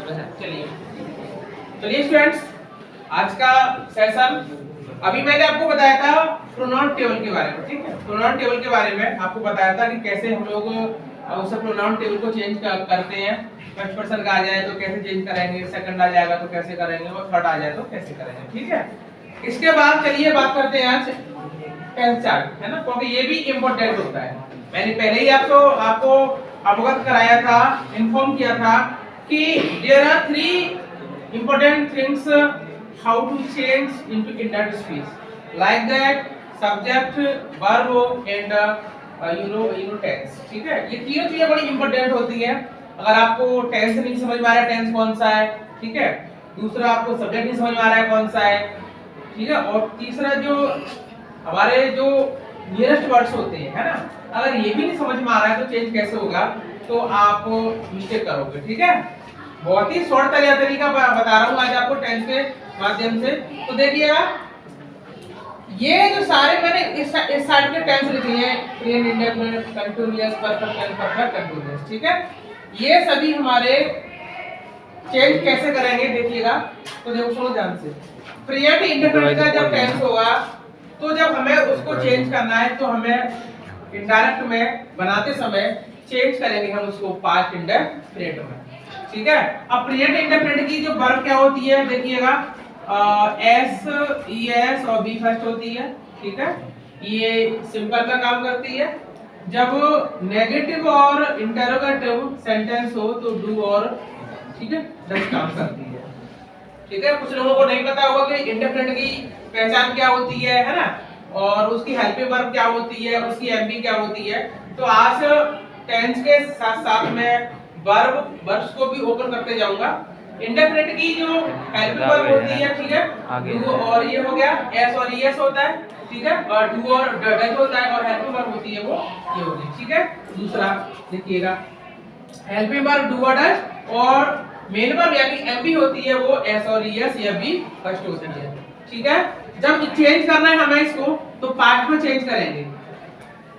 चलिए चलिए स्टूडेंट्स, आज का सेशन अभी मैंने आपको बताया था प्रोनाउन टेबल के बारे में। ठीक है, प्रोनाउन टेबल के बारे में आपको बताया था कि कैसे हम लोग उस प्रोनाउन टेबल को चेंज करते हैं। फर्स्ट पर्सन का आ जाए तो कैसे चेंज करेंगे, सेकंड आ जाएगा तो कैसे करेंगे, और थर्ड आ जाए तो कैसे करेंगे। ठीक है, इसके बाद चलिए बात करते हैं आज टेंस चार्ट, है ना, क्योंकि ये भी इम्पोर्टेंट होता है। मैंने पहले ही आपको अवगत कराया था, इन्फॉर्म किया था कि there are 3 important things how to change into indirect speech, like that subject, verb and tense। ठीक है, ये तीनों चीजें बड़ी इंपॉर्टेंट होती है। अगर आपको टेंस नहीं समझ में आ रहा है, टेंस कौन सा है, ठीक है, दूसरा आपको सब्जेक्ट नहीं समझ में आ रहा है कौन सा है, ठीक है, और तीसरा जो हमारे जो नियरेस्ट वर्ड्स होते हैं, है ना, अगर ये भी नहीं समझ में आ रहा है तो चेंज कैसे होगा, तो आप मिस्टेक करोगे। ठीक है, बहुत ही शॉर्ट तरीका बता रहा हूँ आज आपको टेंस के माध्यम से। तो देखिएगा, ये जो सारे मैंने इस साइड के टेंस लिखे हैं, present, indefinite, continuous, perfect and perfect continuous. ठीक है, ये सभी हमारे चेंज कैसे करेंगे देखिएगा। तो देखो, सुनो ध्यान से, प्रेजेंट इंडेफिनिट का जब टेंस होगा तो जब हमें उसको चेंज करना है तो हमें इनडायरेक्ट में बनाते समय चेंज करेंगे हम उसको पास्ट इंडेफिनिट में। ठीक है, अब प्रेजेंट इंडेफिनिट की जो वर्ब क्या होती है देखिएगा, एस, ई एस और बी फर्स्ट होती है। ठीक है, ये सिंपल का काम करती है। जब नेगेटिव और इंटरोगेटिव सेंटेंस हो तो डू और, ठीक है, डज काम करती है। ठीक है, कुछ लोगों को नहीं पता होगा कि इंडेफिनिट की पहचान क्या होती है ना, और उसकी हेल्पिंग वर्ब क्या होती है, उसकी एमपी क्या होती है। तो आज टेंस के साथ साथ में वर्ब्स को भी ओपन करते जाऊंगा। इंडेफिनिट की जो हेल्पिंग वर्ब होती है, ठीक है, डू और ये हो गया, एस और ईएस होता है, ठीक है, और डू और डज होता है, और हेल्पिंग वर्ब होती है वो ये होगी। ठीक है, दूसरा देखिएगा, हेल्पिंग वर्ब डू और डज, और मेन वर्ब यानी एमपी होती है वो एस और ईएस या बी फर्स्ट होती है। ठीक है, जब चेंज करना है हमें इसको तो पास्ट में चेंज करेंगे।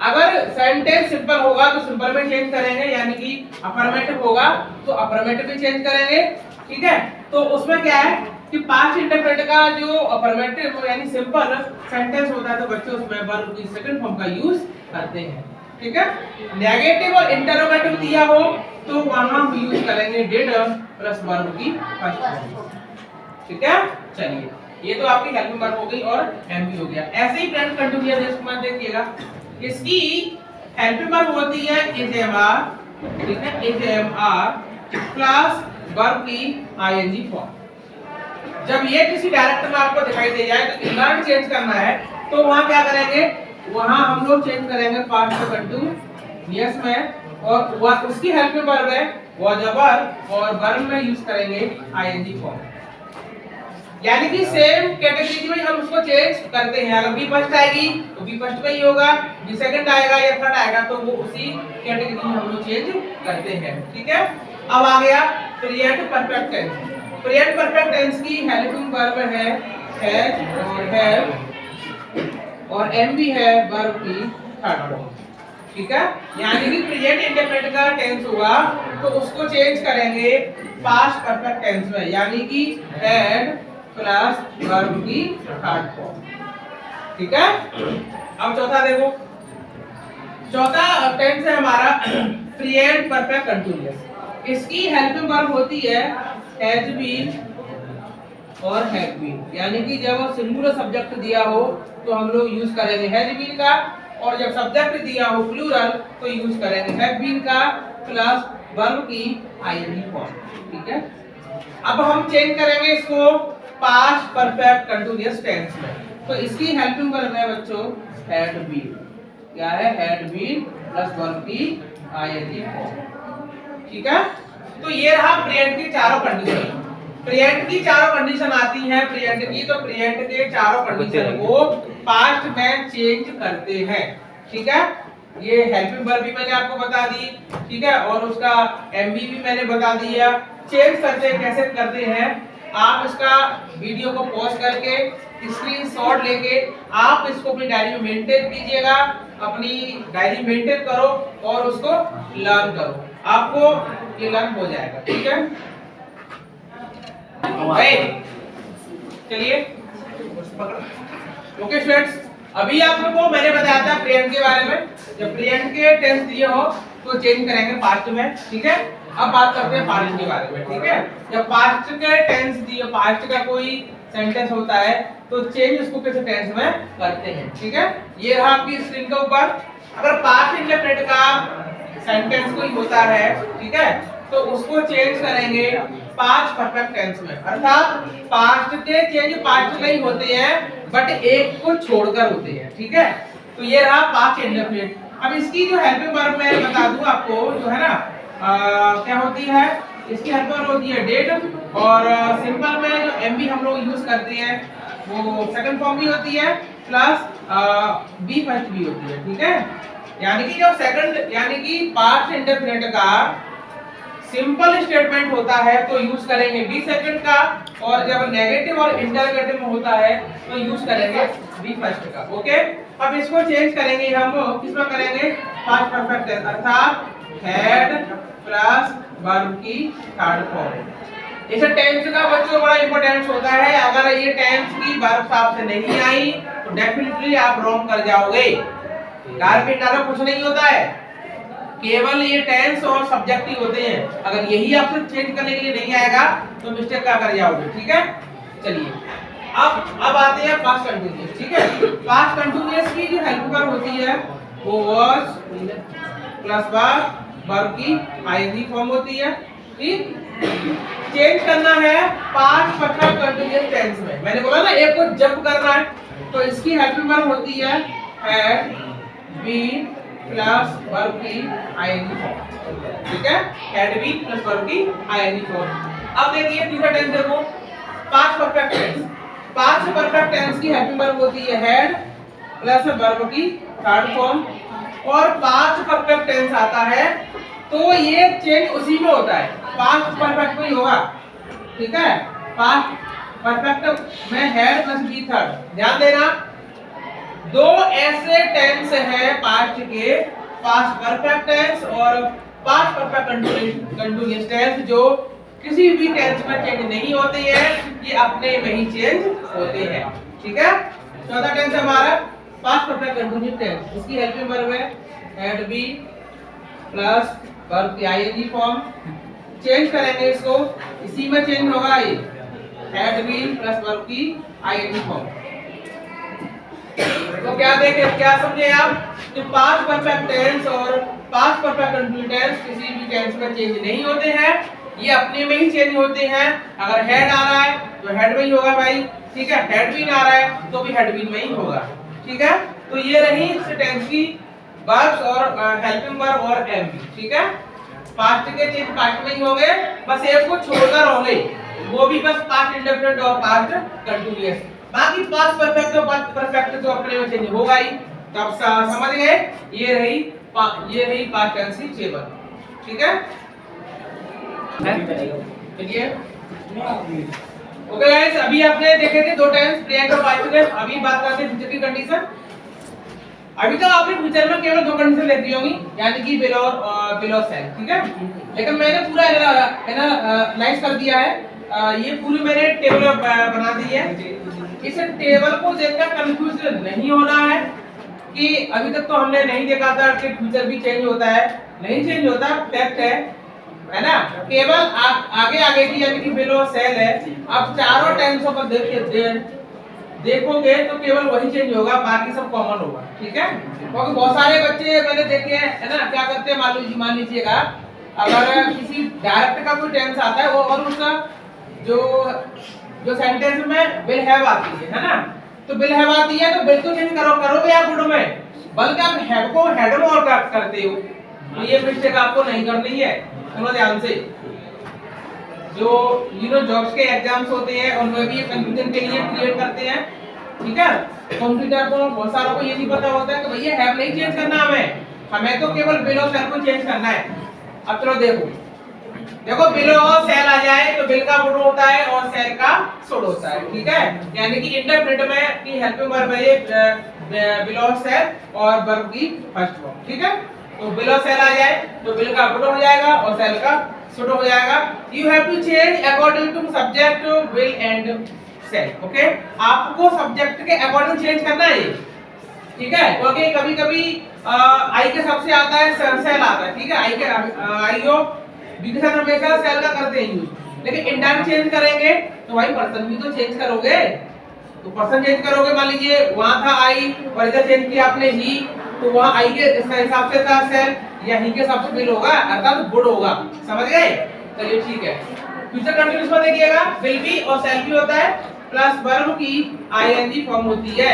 अगर सेंटेंस सिंपल होगा तो सिंपल में चेंज करेंगे, यानी कि अफर्मेटिव होगा तो अफर्मेटिव में चेंज करेंगे। ठीक है, तो उसमें क्या है कि पास्ट इंडेफिनिट का जो अफर्मेटिव यानी सिंपल सेंटेंस होता है तो बच्चे उसमें वर्ब की सेकंड फॉर्म का यूज करते हैं। ठीक है, नेगेटिव और इंटरोगेटिव दिया हो तो वहां हम यूज करेंगे डिड प्लस वर्ब की फर्स्ट फॉर्म। ठीक है, चलिए, ये तो आपकी हेल्पिंग वर्ब हो गई और एमपी हो गया। ऐसे ही फ्रेंड कंटीन्यूअस इसमें देखिएगा, इसकी हेल्पिंग वर्ब होती है इज एम आर, ठीक है, is am are plus verb की आईएनजी फॉर्म। जब ये किसी डायरेक्टर में आपको दिखाई दे जाए तो इंडर्ट चेंज करना है तो वहां क्या करेंगे, वहां हम लोग चेंज करेंगे पास्ट कंटीन्यूअस में, और उसकी हेल्पिंग वर्ब है वाज वर्ब, और वर्ब में यूज करेंगे आईएनजी फॉर्म। यानी कि सेम कैटेगरी में हम उसको चेंज करते हैं। अगर बी फर्स्ट आएगी तो बी फर्स्ट में ही होगा, बी सेकंड आएगा या थर्ड आएगा तो वो उसी कैटेगरी में हम लोग चेंज करते हैं। ठीक है, अब आ गया present perfect tense. Present perfect tense की हेल्पिंग वर्ब है हैज और हैव, और एम भी है वर्ब की थर्ड फॉर्म। ठीक है, यानी कि प्रेजेंट इंडेफिनिट का टेंस होगा तो उसको चेंज करेंगे पास्ट परफेक्ट टेंस में, यानी कि हैड प्लस वर्ब की थर्ड फॉर्म। ठीक है, अब चौथा देखो, चौथा टेंस है हमारा प्रेजेंट परफेक्ट कंटीन्यूअस। इसकी हेल्पिंग वर्ब होती है हैज बीन और हैव बीन, यानी कि जब सिंगुलर सब्जेक्ट दिया हो तो हम लोग यूज करेंगे हैज बीन का, और जब सब्जेक्ट दिया हो प्लूरल तो यूज करेंगे हैव बीन का प्लस वर्ब की आईएनजी फॉर्म। ठीक है, अब हम चेंज करेंगे इसको पास्ट परफेक्ट कंटीन्यूअस टेंस में। तो इसकी हेल्पिंग वर्ब है बच्चों हैड बीन, क्या है, हैड बीन प्लस वर्ब की आईएनजी फॉर्म। ठीक है, तो ये रहा प्रेजेंट की चारों कंडीशन। प्रेजेंट की चारों कंडीशन आती हैं प्रेजेंट की, तो प्रेजेंट के चारों कंडीशन को पास्ट में चेंज करते हैं। ठीक है, ये हेल्पिंग वर्ब भी मैंने आपको बता दी, ठीक है, और उसका एमबी भी मैंने बता दिया। चेंज करते कैसे करते हैं, आप इसका वीडियो को पॉज करके स्क्रीनशॉट लेके आप इसको अपनी डायरी में मेंटेन कीजिएगा, अपनी डायरी मेंटेन करो और उसको लर्न करो, आपको ये लर्न हो जाएगा। ठीक है, चलिए ओके स्टूडेंट्स, अभी आप लोगों को मैंने बताया था प्रेजेंट के बारे में। जब प्रेजेंट के टेंस दिए हो तो चेंज करेंगे पास्ट में, ठीक है। अब बात करते हैं पास्ट के बारे में, ठीक है। जब पास्ट के टेंस दिए, पास्ट का कोई सेंटेंस होता है तो चेंज उसको कैसे टेंस में करते हैं, ठीक है। ये रहा आपकी स्क्रीन के ऊपर। अगर पास्ट इंडेफिनिट का सेंटेंस कोई होता है, ठीक है, तो उसको चेंज करेंगे पास्ट परफेक्ट टेंस में। अर्थात पास्ट के चेंज पास्ट में ही होते हैं बट एक को छोड़कर होते हैं, ठीक है। तो ये रहा पास्ट इंडेफिनिट। अब इसकी जो हेल्पिंग वर्ब मैं बता दूं आपको, जो है ना क्या होती है, इसकी हेल्पिंग वर्ब होती है डेड, और सिंपल में जो एमबी हम लोग यूज करते हैं वो सेकंड फॉर्म भी होती है प्लस बी फर्स्ट भी होती है, ठीक है। यानी कि जब सेकंड यानी कि पास्ट इंडेफिनिट का सिंपल स्टेटमेंट होता है तो यूज करेंगे बी सेकंड का, और जब नेगेटिव और इंटरोगेटिव में होता है तो यूज करेंगे बी फर्स्ट का। ओके, अब इसको चेंज करेंगे हम किसमें करेंगे, पास्ट परफेक्ट टेंस, अर्थात हैड प्लस वर्ब की थर्ड फॉर्म। इसे टेंस का बच्चों बड़ा इंपॉर्टेंस होता है। अगर ये टेंस की वर्ब साफ से नहीं आई तो डेफिनेटली आप रॉन्ग कर जाओगे। डायरेक्ट कुछ नहीं होता है, केवल ये टेंस और सब्जेक्टिव होते हैं। अगर यही आपसे चेंज करने के लिए नहीं आएगा तो मिस्टेक क्या कर जाओगे, ठीक है। चलिए अब आते हैं पास्ट कंटीन्यूअस, ठीक है। पास्ट कंटीन्यूअस की जो हेल्प वर्ब होती है वो वाज प्लस वर्ब की आईएनजी फॉर्म होती है, ठीक। चेंज करना है पास्ट परफेक्ट कंटीन्यूअस टेंस में। मैंने बोला ना एक को जब करना है तो इसकी हेल्प वर्ब होती है हैड बीन प्लस वर्ब की आईएनजी फॉर्म, ठीक है। हैड बीन प्लस वर्ब की आईएनजी फॉर्म। अब देखिए तीसरा टेंस देखो, past perfect tense. Past perfect tense की हेल्पिंग वर्ब होती है हैड प्लस वर्ब की थर्ड फॉर्म, और पास्ट परफेक्ट टेंस आता है तो ये चेंज उसी में होता है, पास्ट परफेक्ट में ही होगा, ठीक है। पास्ट परफेक्ट में हैड प्लस बी थर्ड। ध्यान देना, दो ऐसे टेंस है पास्ट के, पास्ट परफेक्ट टेंस और पास्ट परफेक्ट कंटीन्यूअस टेंस, जो किसी भी टेंस में चेंज नहीं होते हैं, ये अपने में ही चेंज होते हैं, ठीक है। चौथा टेंस हमारा पास्ट परफेक्ट कंटीन्यूअस टेंस, इसकी हेल्पिंग वर्ब है हैड बी प्लस वर्ब की आईएनजी फॉर्म। चेंज करेंगे इसको, इसी में चेंज होगा, ये हैड बीन प्लस वर्ब की आईएनजी फॉर्म। तो क्या देखे, क्या समझे आप कि पास्ट परफेक्ट टेंस और पास्ट परफेक्ट कंटीन्यूअस टेंस किसी भी टेंस में चेंज नहीं होते हैं, ये अपने में ही चेंज होते हैं। अगर हेड आ रहा है तो हेड में ही होगा भाई, ठीक है। हेड बीन आ रहा है तो भी हेड बीन में ही होगा, ठीक है। तो ये रही इस टेंस की वर्ब्स और हेल्पिंग वर्ब और एमवी, ठीक है। पास्ट के चेंज पास्ट में ही होंगे, बस एक को छोड़कर होंगे, वो भी बस पास्ट इंडेफिनिट और पास्ट कंटीन्यूअस। बाकी पास्ट परफेक्ट और पास्ट परफेक्ट तो अपने में चेंज होगा ही। तो आप समझ गए, ये रही पास्ट टेंस की टेबल, ठीक है। चलिए ओके गाइस, अभी आपने देखे थे दो टेंस प्रेजेंट और पास्ट टेंस। अभी बात करते हैं फ्यूचर की कंडीशन। अभी तक आपने फ्यूचर में केवल दो कंडीशन लिखी होंगी, यानी कि बिलो और बिलो सेल, ठीक है। लेकिन मैंने पूरा एनालाइज कर दिया है, ये पूरी मैंने टेबल बना दी है। इस टेबल को देखकर कंफ्यूज नहीं होना है कि अभी तक तो हमने नहीं देखा था कि फ्यूचर भी चेंज होता है, नहीं चेंज होता, फैक्ट है ना। केवल आगे आगे की यानी कि बिलो सेल है। अब चारों टेंसों को देखोगे तो केवल वही चेंज होगा, बाकी सब कॉमन होगा, ठीक है। क्योंकि बहुत सारे बच्चे मैंने देखे हैं, है ना, क्या करते हैं, मान लीजिएगा अगर किसी डायरेक्ट का कोई टेंस आता है वो और उसका जो सेंटेंस में विल हैव आती है ना, तो विल हैव आती है तो विल तो चेंज करोगे आप गुड में, बल्कि आप हैव को हेड में और करते हो। तो ये मिस्टेक आपको नहीं करनी है, सुनो ध्यान से। जो जॉब्स के एग्जाम्स होते हैं उनमें भी कंफ्यूजन के लिए क्रिएट करते हैं, ठीक है। कंप्यूटर को बहुत सारों को ये नहीं पता होता है कि भैया हैव नहीं चेंज करना, हमें तो केवल बिलो सेल को चेंज करना है। अब चलो देखो बिलो सेल आ जाए तो बिल का गुड होता है और सेल का शुड होता है, ठीक है। यानी कि इंडेफिनिट में की हेल्पिंग वर्ब है ये बिलो सेल और वर्ब की फर्स्ट फॉर्म, ठीक है। तो बिलो सेल आ जाए तो बिल का गुड हो जाएगा और सेल का शुड हो जाएगा। You have to change according to subject will and shall. Okay, आपको सब्जेक्ट के अकॉर्डिंग चेंज करना है ये, ठीक है, क्योंकि कभी कभी आई के सबसे आता है सेल आता है, ठीक है, आई के आई ओ बी के साथ हमेशा सेल का करते हैं यूज, लेकिन इंडेक्स चेंज करेंगे तो भाई पर्सन भी तो चेंज करोगे, तो पर्सन चेंज करोगे, मान लीजिए वहां था आई और इधर चेंज किया आपने ही, तो वहां आई के हिसाब से था सेल या ही के हिसाब से विल होगा, अर्थात वुड होगा। समझ गए? चलिए ठीक है। फ्यूचर कंटीन्यूअस में देखिएगा विल बी और सेल भी होता है, प्लस वर्ब की आईएनजी फॉर्म होती है।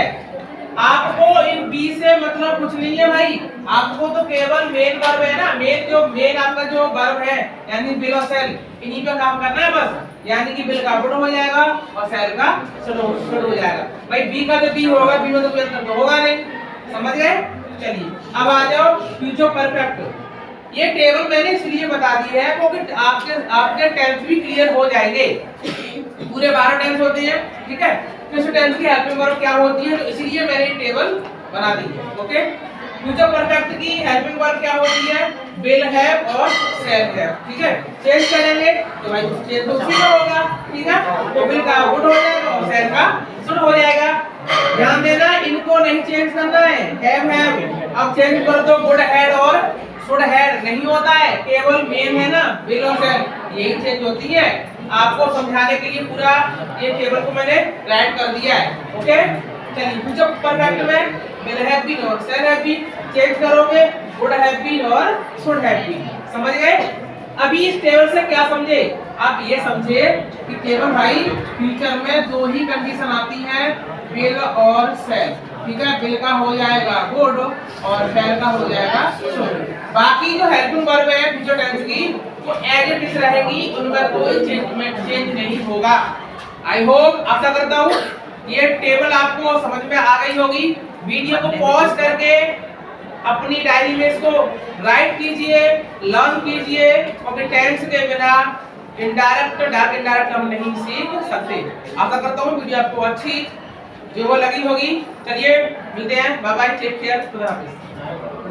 आपको इन बी से मतलब कुछ नहीं है भाई, आपको तो केवल मेन वर्ब है ना, मेन आपका जो वर्ब है यानी विल और सेल, इन्हीं पे काम करना है बस, यानी कि विल का वुड हो जाएगा और सेल का शुड हो जाएगा। भाई बी का जो बी होगा, बी में तो कोई अंतर तो होगा नहीं। समझ गए? चलिए अब आ जाओ फ्यूचर परफेक्ट। ये टेबल मैंने इसलिए बता दी है क्योंकि आपके टेंस भी क्लियर हो जाएंगे। पूरे 12 टेंस होते हैं, ठीक है, किस टेंस की हेल्पिंग वर्ब क्या होती है, तो इसलिए मैंने ये टेबल बना दी है। ओके, फ्यूचर परफेक्ट की हेल्पिंग वर्ब क्या होती है, विल हैव और शैल हैव, ठीक है। चेंज करेंगे तो भाई चेंज तो उसी का होगा, ठीक है, तो विल का वुड हो जाएगा और शैल का शुड हो जाएगा। ध्यान देना, इनको नहीं चेंज करना है, हैव अब चेंज कर दो वुड हैड और शुड हैड नहीं होता है, केवल मेन है ना विल और शैल, यही चेंज होती है। आपको समझाने के लिए पूरा ये टेबल को मैंने राइट कर दिया है। ओके, चलिए फ्यूचर परफेक्ट में विल हैव बीन और शैल हैव बीन चेंज करोगे वुड हैव बीन और शुड हैव बीन। समझ गए? अभी इस टेबल से क्या समझे आप, ये समझे कि केवल भाई फ्यूचर में दो ही कंडीशन आती है, विल और शैल, ठीक है, विल का हो जाएगा वुड और शैल का हो जाएगा शुड। बाकी जो हेल्पिंग वर्ब है फ्यूचर टेंस की वो एज इट इज रहेगी, उनमें कोई चेंज नहीं होगा। आई होप आशा करता हूँ ये टेबल आपको समझ में आ गई होगी। वीडियो को पॉज करके अपनी डायरी में इसको राइट कीजिए, लर्न कीजिए, क्योंकि टेंस के बिना इनडायरेक्ट हम नहीं सीख सकते। आशा करता हूँ वीडियो आपको अच्छी जो वो लगी होगी। चलिए मिलते हैं, बाय बाय, टेक केयर, खुदा हाफिज़।